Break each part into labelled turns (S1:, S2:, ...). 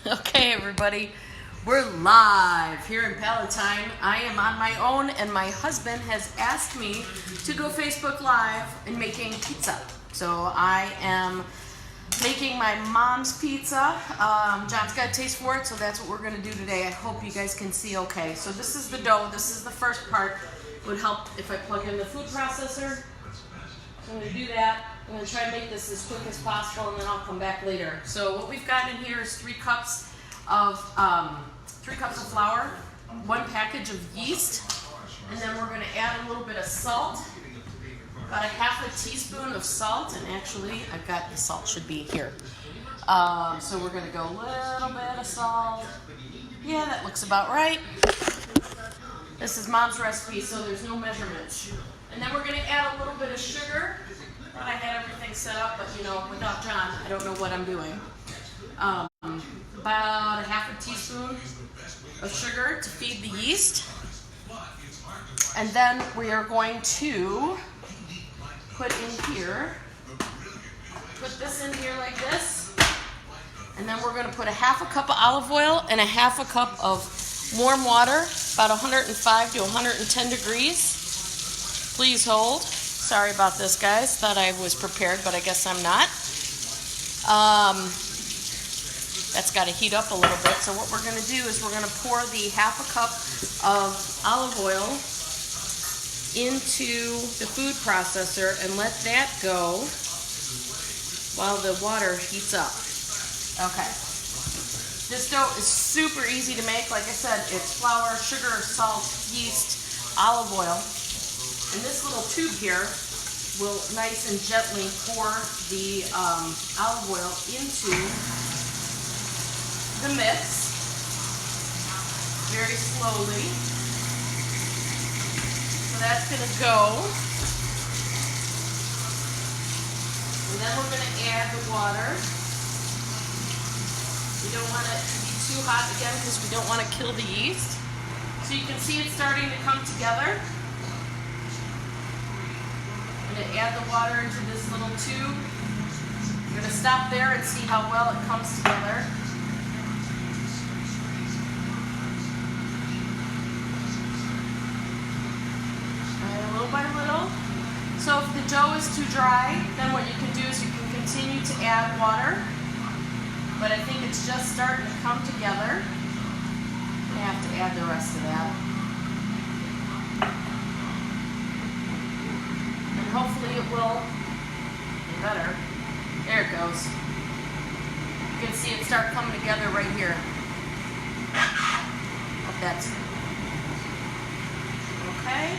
S1: Okay, everybody, we're live here in Palatine. I am on my own, and my husband has asked me to go Facebook Live and making pizza. So I am making my mom's pizza. John's got a taste for it, so that's what we're going to do today. I hope you guys can see okay. So this is the dough. This is the first part. It would help if I plug in the food processor. So I'm going to do that. I'm going to try and make this as quick as possible, and then I'll come back later. So what we've got in here is 3 cups of flour, 1 package of yeast, and then we're going to add a little bit of salt, about a half a teaspoon of salt, and actually I've got the salt should be here. So we're going to go a little bit of salt. Yeah, that looks about right. This is Mom's recipe, so there's no measurements. And then we're going to add a little bit of sugar. I had everything set up, but you know, without John, I don't know what I'm doing. About a half a teaspoon of sugar to feed the yeast. And then we are going to put in here, put this in here like this. And then we're going to put a half a cup of olive oil and a half a cup of warm water, about 105 to 110 degrees. Please hold. Sorry about this, guys. Thought I was prepared, but I guess I'm not. That's got to heat up a little bit. So what we're going to do is we're going to pour the half a cup of olive oil into the food processor and let that go while the water heats up. Okay. This dough is super easy to make. Like I said, it's flour, sugar, salt, yeast, olive oil. And this little tube here will nice and gently pour the olive oil into the mix very slowly. So that's going to go. And then we're going to add the water. We don't want it to be too hot again because we don't want to kill the yeast. So you can see it's starting to come together. To add the water into this little tube. I'm going to stop there and see how well it comes together. And little by little. So if the dough is too dry, then what you can do is you can continue to add water. But I think it's just starting to come together. I have to add the rest of that. Hopefully it will be better. There it goes. You can see it start coming together right here. Hope that's okay.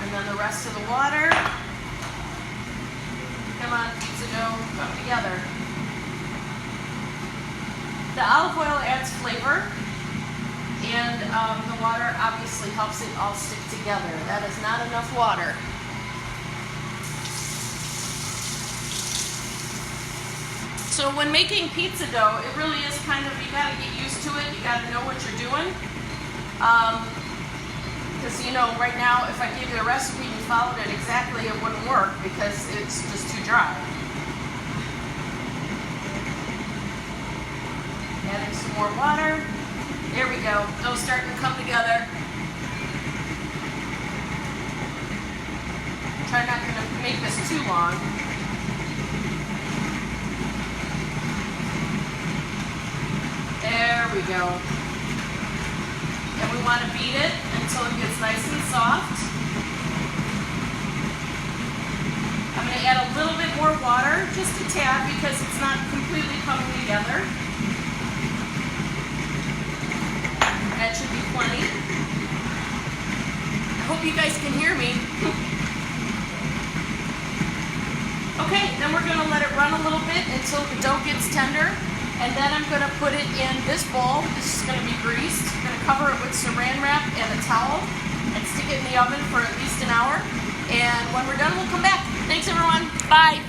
S1: And then the rest of the water. Come on, pizza dough, come together. The olive oil adds flavor. And the water obviously helps it all stick together. That is not enough water. So when making pizza dough, it really is kind of, you got to get used to it. You got to know what you're doing. Because, you know, right now, if I gave you a recipe and you followed it exactly, it wouldn't work because it's just too dry. Adding some more water. There we go. Those starting to come together. Try not to make this too long. There we go. And we want to beat it until it gets nice and soft. I'm going to add a little bit more water, just a tad, because it's not completely coming together. That should be plenty. I hope you guys can hear me. Okay, then we're going to let it run a little bit until the dough gets tender. And then I'm going to put it in this bowl. This is going to be greased. I'm going to cover it with saran wrap and a towel and stick it in the oven for at least an hour. And when we're done, we'll come back. Thanks, everyone. Bye.